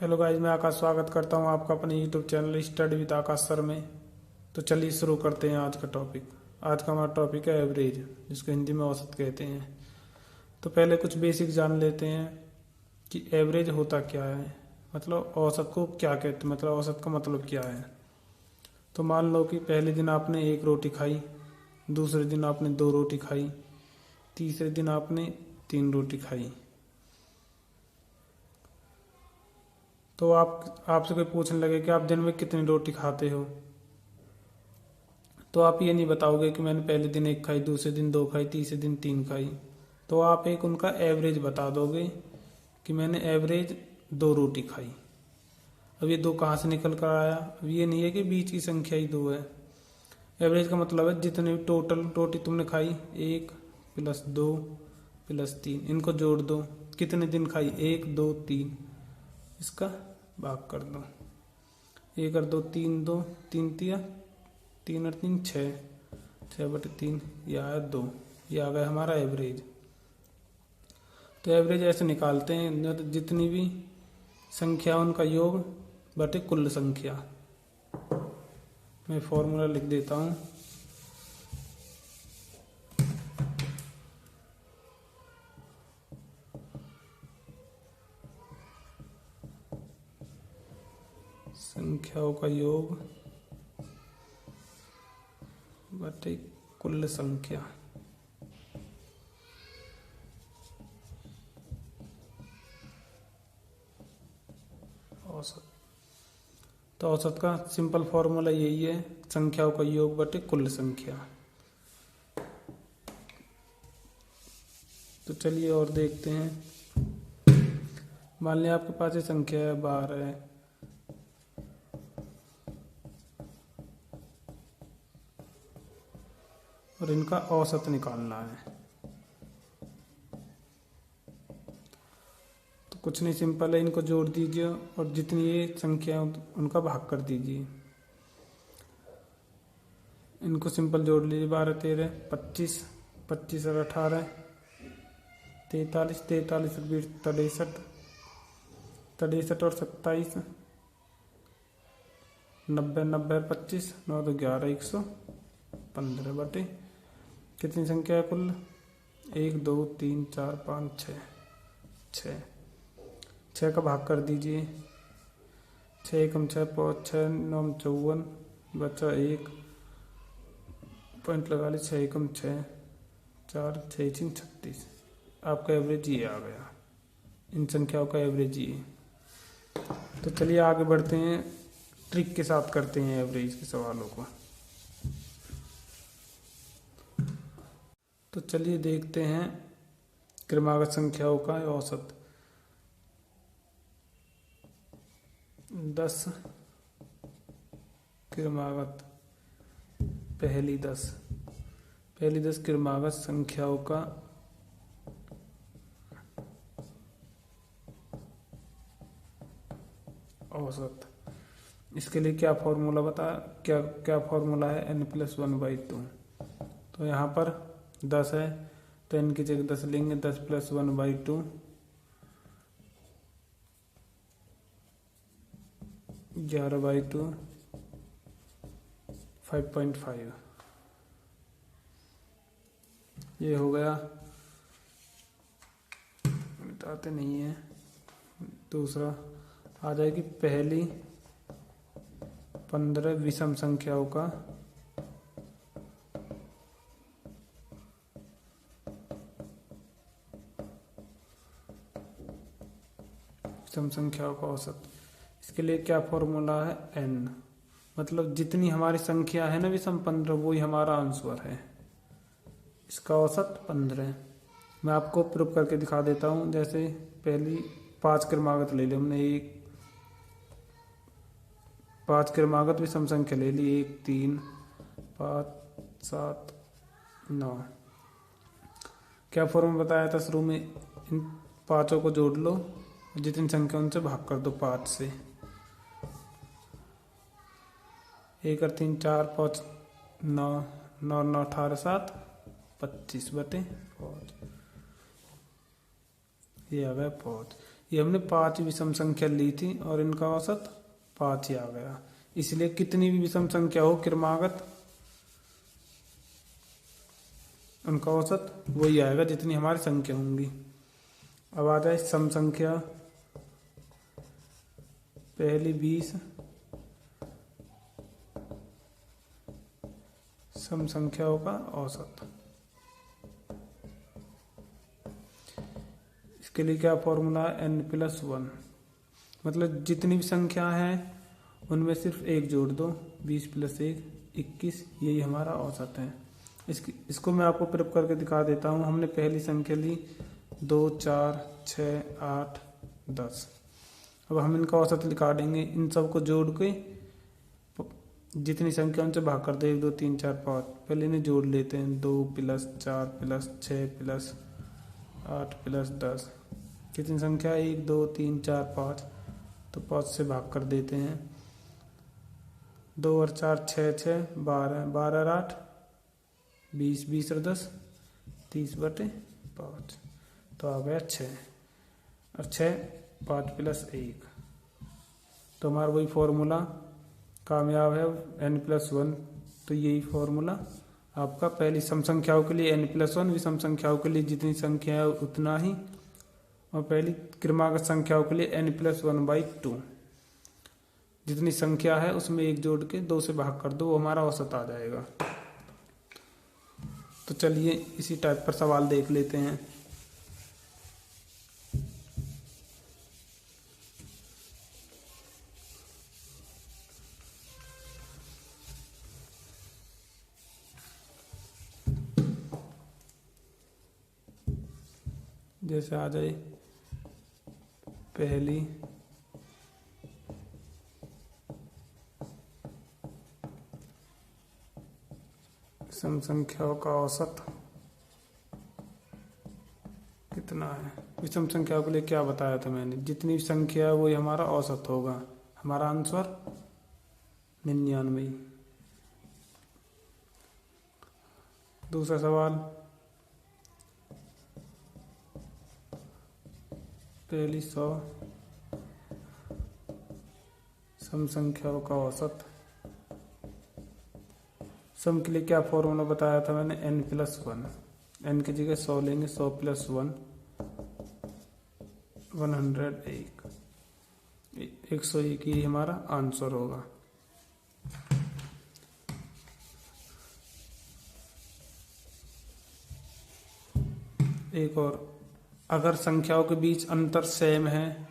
Hello guys, मैं आकाश स्वागत करता हूं आपका अपने YouTube channel study with Akash sir में। तो चलिए शुरू करते हैं आज का टॉपिक। आज का हमारा टॉपिक है एवरेज, जिसको हिंदी में औसत कहते हैं। तो पहले कुछ बेसिक जान लेते हैं कि एवरेज होता क्या है, मतलब औसत को क्या कहते हैं, मतलब औसत का मतलब क्या है। तो मान लो कि पहले दिन आपने 1 रोटी खाई, दूसरे दिन आपने 2 रोटी खाई, तीसरे दिन आपने 3 रोटी खाई। तो आपसे कोई पूछने लगे कि आप दिन में कितनी रोटी खाते हो, तो आप ये नहीं बताओगे कि मैंने पहले दिन 1 खाई, दूसरे दिन 2 खाई, तीसरे दिन 3 खाई। तो आप एक उनका एवरेज बता दोगे कि मैंने एवरेज 2 रोटी खाई। अब ये 2 कहाँ से निकल कर आया? अब ये नहीं है कि बीच की संख्या ही 2 है। एवरेज का मतलब है जितने भी टोटल रोटी तुमने खाई, 1 + 2 + 3, इनको जोड़ दो। कितने दिन खाई? 1 2 3, इसका भाग कर दो। 1 और 2 3, 2 3 तिया 3 और 3 6, 6/3, यह आया 2। यह आ गया हमारा एवरेज। तो एवरेज ऐसे निकालते हैं, जितनी भी संख्या उनका योग बटे कुल संख्या। मैं फॉर्मूला लिख देता हूँ। संख्याओं का योग बटे कुल संख्या। औसत। तो औसत का सिंपल फॉर्मूला यही है, संख्याओं का योग बटे कुल संख्या। तो चलिए और देखते हैं। मान लिया आपके पास ये संख्या है 12 है, और इनका औसत निकालना है। तो कुछ नहीं, सिंपल है, इनको जोड़ दीजिए और जितनी ये संख्या उनका भाग कर दीजिए। इनको सिंपल जोड़ लीजिए। 12 13 25, 25 और 18 43, 43 और 20 63, 63 और 27 90, 90 और 25 9 2 11 115 बटे कितनी संख्या है कुल? 1 2 3 4 5 6 6 का भाग कर दीजिए। 6 एकम 6 5 6 9 54, बचा 1 पॉइंट लगा ली। 6 एकम 6 4 6 3 36। आपका एवरेज ये आ गया, इन संख्याओं का एवरेज ये। तो चलिए आगे बढ़ते हैं, ट्रिक के साथ करते हैं एवरेज के सवालों को। तो चलिए देखते हैं क्रमागत संख्याओं का औसत। 10 क्रमागत, पहली 10 क्रमागत संख्याओं का औसत। इसके लिए क्या फॉर्मूला क्या फॉर्मूला है? n+1/2। तो यहाँ पर 10 है तो n की जगह 10 लेंगे। 10 + 1/2 11/2 5.5। ये हो गया, मिटाते नहीं है। दूसरा आ जाएगी पहली 15 विषम संख्याओं का औसत। इसके लिए क्या फॉर्मूला है? n, मतलब जितनी हमारी संख्या है ना विषम 15, वही हमारा आंसर है। इसका औसत 15। मैं आपको प्रूफ करके दिखा देता हूँ। जैसे पहली 5 क्रमागत ले ली हमने, 5 क्रमागत विषम संख्या ले ली, 1 3 5 7 9। क्या फॉर्मूला बताया था शुरू में? इन पांचों को जोड़ लो, जितनी संख्या उनसे भाग कर दो 5 से। 1 और 3 4 5 9 9 9 18 7 25 बटे 5। ये आ गया 5। ये हमने 5 विषम संख्या ली थी और इनका औसत 5 ही आ गया। इसलिए कितनी भी विषम संख्या हो क्रमागत, उनका औसत वही आएगा जितनी हमारी संख्या होंगी। अब आ जाए सम संख्या। पहली 20 सम संख्याओं का औसत। इसके लिए क्या फॉर्मूला है, n+1, मतलब जितनी भी संख्या है उनमें सिर्फ एक जोड़ दो, 20 + 1 21, यही हमारा औसत है। इसको मैं आपको प्रूफ करके दिखा देता हूँ। हमने पहली संख्या ली 2 4 6 8 10। अब हम इनका औसत निकाल देंगे। इन सबको जोड़ के जितनी संख्या उनसे भाग कर दो, 1 2 3 4 5। पहले इन्हें जोड़ लेते हैं, 2 + 4 + 6 + 8 + 10। कितनी संख्या, 1 2 3 4 5, तो 5 से भाग कर देते हैं। 2 और 4 6 6 12, 12 और 8 20, 20 और 10 30/5, तो आ गया 6 और 6 5 + 1। तो हमारा वही फॉर्मूला कामयाब है, n+1। तो यही फॉर्मूला आपका पहली सम संख्याओं के लिए n+1, विषम संख्याओं के लिए जितनी संख्या है उतना ही, और पहली क्रमागत संख्याओं के लिए n+1/2। जितनी संख्या है उसमें एक जोड़ के 2 से भाग कर दो, वो हमारा औसत आ जाएगा। तो चलिए इसी टाइप पर सवाल देख लेते हैं। जैसे आ जाए पहली सम संख्याओं का औसत कितना है। विषम संख्याओं के लिए क्या बताया था मैंने, जितनी संख्या है वही हमारा औसत होगा। हमारा आंसर 99। दूसरा सवाल, पहली 100 सम संख्याओं का औसत। सम के लिए क्या फॉर्मूला बताया था मैंने, n+1। n की जगह 100 लेंगे, 100 + 1 101, 101 ही हमारा आंसर होगा। एक और, अगर संख्याओं के बीच अंतर सेम है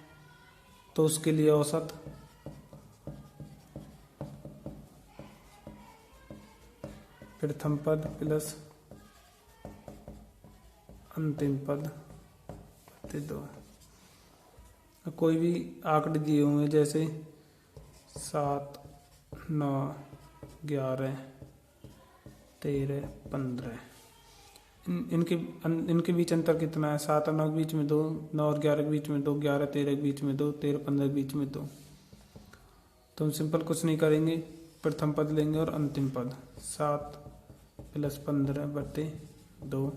तो उसके लिए औसत। प्रथम पद प्लस अंतिम पद बटे 2। कोई भी आंकड़े दिए हुए जैसे 7 9 11 13 15, इनके बीच अंतर कितना है, 7 और 9 के बीच में 2, 9 और 11 के बीच में 2, 11 13 के बीच में 2, 13 15 के बीच में 2। तो हम सिंपल कुछ नहीं करेंगे, प्रथम पद लेंगे और अंतिम पद। 7 + 15 बटे 2,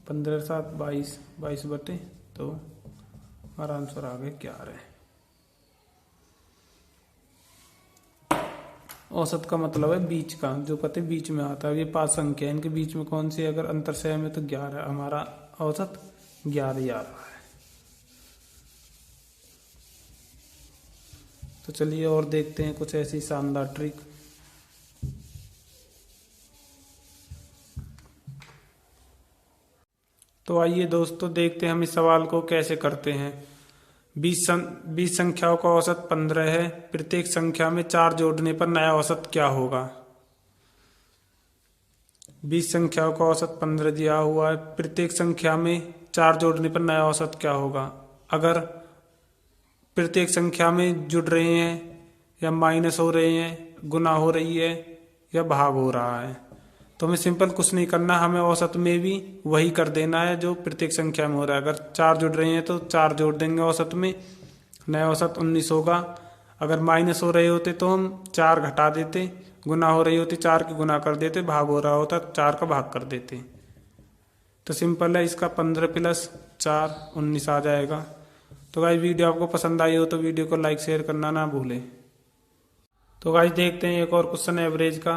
15 7 22, 22 बटे 2। हमारा आंसर आ गया 11। औसत का मतलब है बीच का, जो कहते हैं बीच में आता है। ये 5 संख्या है, इनके बीच में कौन सी अगर अंतर सेम है तो 11, हमारा औसत 11 ही आ रहा है। तो चलिए और देखते हैं कुछ ऐसी शानदार ट्रिक। तो आइए दोस्तों देखते हैं हम इस सवाल को कैसे करते हैं। 20 संख्याओं का औसत 15 है, प्रत्येक संख्या में 4 जोड़ने पर नया औसत क्या होगा। 20 संख्याओं का औसत 15 दिया हुआ है, प्रत्येक संख्या में 4 जोड़ने पर नया औसत क्या होगा। अगर प्रत्येक संख्या में जुड़ रहे हैं या माइनस हो रहे हैं, गुना हो रही है या भाग हो रहा है, तो हमें सिंपल कुछ नहीं करना, हमें औसत में भी वही कर देना है जो प्रत्येक संख्या में हो रहा है। अगर 4 जुड़ रहे हैं तो 4 जोड़ देंगे औसत में, नया औसत 19 होगा। अगर माइनस हो रहे होते तो हम 4 घटा देते, गुना हो रही होती 4 की गुना कर देते, भाग हो रहा होता 4 का भाग कर देते। तो सिंपल है, इसका 15 + 4 19 आ जाएगा। तो गाइस वीडियो आपको पसंद आई हो तो वीडियो को लाइक शेयर करना ना भूलें। तो गाइस देखते हैं एक और क्वेश्चन एवरेज का।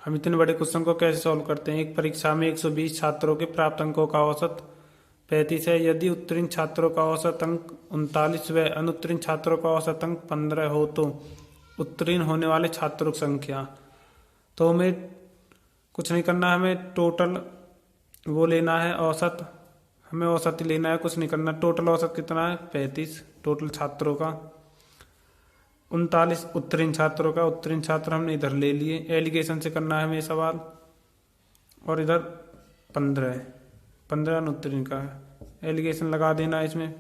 हम इतने बड़े क्वेश्चन को कैसे सॉल्व करते हैं। एक परीक्षा में 120 छात्रों के प्राप्त अंकों का औसत 35 है। यदि उत्तीर्ण छात्रों का औसत अंक 39 व अनुत्तीर्ण छात्रों का औसत अंक 15 हो तो उत्तीर्ण होने वाले छात्रों की संख्या। तो हमें कुछ नहीं करना, हमें टोटल वो लेना है औसत, हमें औसत ही लेना है, कुछ नहीं करना। टोटल औसत कितना है 35 टोटल छात्रों का, 39 उत्तीर्ण छात्रों का। उत्तीर्ण छात्र हमने इधर ले लिए, एलिगेशन से करना है हमें सवाल। और इधर 15 अनुत्तीर्ण का है, एलिगेशन लगा देना है इसमें।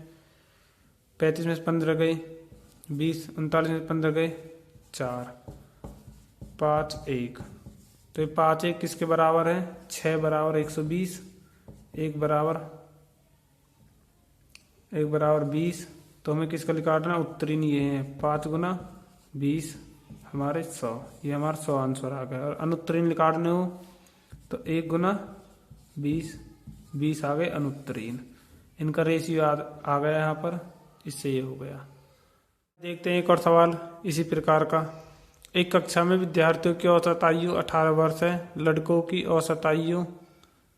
35 में से 15 गए 20, 39 में 15 गए 4, 5 1। तो ये 5 1 किसके बराबर है 6 बराबर 120, 1 बराबर 20। तो हमें किसका निकालना है उत्तीर्ण ये है 5 गुना 20 हमारे 100, ये हमारा 100 आंसर आ गया। और अनुत्तीर्ण निकालने हो तो 1 गुना 20 आ गए अनुत्तीर्ण। इनका रेशियो आ गया यहाँ पर, इससे ये हो गया। देखते हैं एक और सवाल इसी प्रकार का। एक कक्षा में विद्यार्थियों की औसत आयु 18 वर्ष है, लड़कों की औसत आयु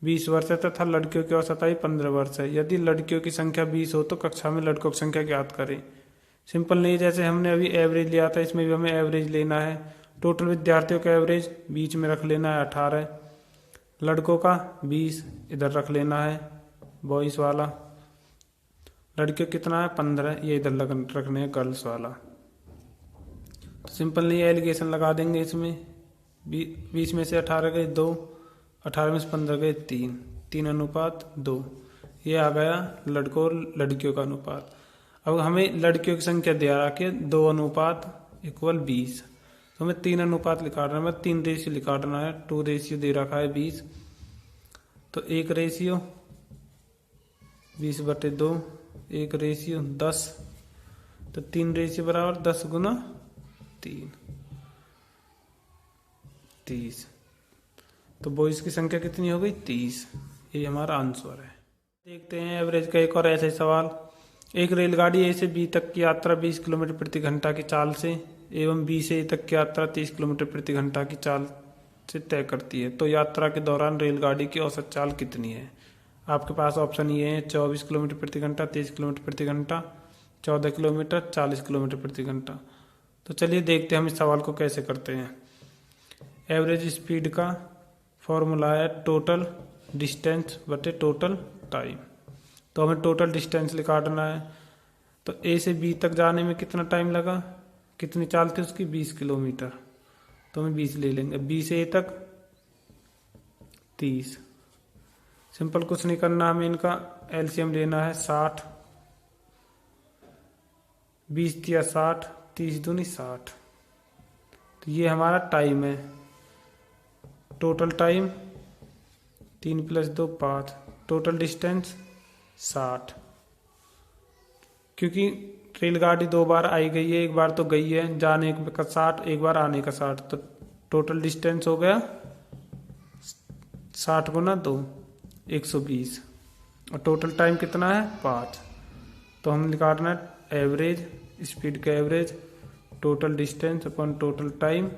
20 वर्ष है तथा लड़कियों की औसत आयु 15 वर्ष है। यदि लड़कियों की संख्या 20 हो तो कक्षा में लड़कों की संख्या ज्ञात करें। सिंपल नहीं, जैसे हमने अभी एवरेज लिया था इसमें भी हमें एवरेज लेना है। टोटल विद्यार्थियों का एवरेज बीच में रख लेना है 18, लड़कों का 20 इधर रख लेना है बॉयज वाला, लड़कियों कितना है 15 ये इधर रखने हैं गर्ल्स वाला। तो सिंपल नहीं, एलिगेशन लगा देंगे इसमें। 20 में से 18 गए 2, 18 में से 15 गए 3 अनुपात 2। ये आ गया लड़कों और लड़कियों का अनुपात। अब हमें लड़कियों की संख्या दे रखी है 2 अनुपात = 20, तो हमें 3 अनुपात निकालना है, 3 रेशियो निकालना है। 2 रेशियो दे रखा है 20, तो 1 रेशियो 20/2, 1 रेशियो 10, तो 3 रेशियो बराबर 10 गुना 3 30। तो बॉयज की संख्या कितनी हो गई 30, ये हमारा आंसर है। देखते हैं एवरेज का एक और ऐसा ही सवाल। एक रेलगाड़ी ए से बी तक की यात्रा 20 किलोमीटर प्रति घंटा की चाल से एवं बी से ए तक की यात्रा 30 किलोमीटर प्रति घंटा की चाल से तय करती है, तो यात्रा के दौरान रेलगाड़ी की औसत चाल कितनी है। आपके पास ऑप्शन ये है 24 किलोमीटर प्रति घंटा, 30 किलोमीटर प्रति घंटा, 14 किलोमीटर, 40 किलोमीटर प्रति घंटा। तो चलिए देखते हैं हम इस सवाल को कैसे करते हैं। एवरेज स्पीड का फॉर्मूला है टोटल डिस्टेंस बटे टोटल टाइम। तो हमें टोटल डिस्टेंस निकालना है। तो ए से बी तक जाने में कितना टाइम लगा, कितनी चाल थी उसकी 20 किलोमीटर, तो हमें 20 ले लेंगे। बी से ए तक 30। सिंपल कुछ नहीं करना, हमें इनका एलसीएम लेना है 60, 20 या 60, 30 दूनी 60। तो ये हमारा टाइम है, टोटल टाइम 3 + 2 5, टोटल डिस्टेंस 60। क्योंकि रेलगाड़ी 2 बार आई गई है, एक बार तो गई है जाने का 60, एक बार आने का 60, तो टोटल डिस्टेंस हो गया 60 गुना 2 120। और टोटल टाइम कितना है 5। तो हम निकालना है एवरेज स्पीड का average total distance upon total time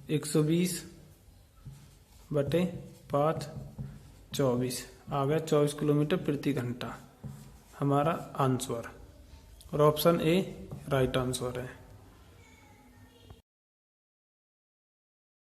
120/5 24 आ गया 24 किलोमीटर प्रति घंटा हमारा आंसर। और ऑप्शन ए राइट आंसर है।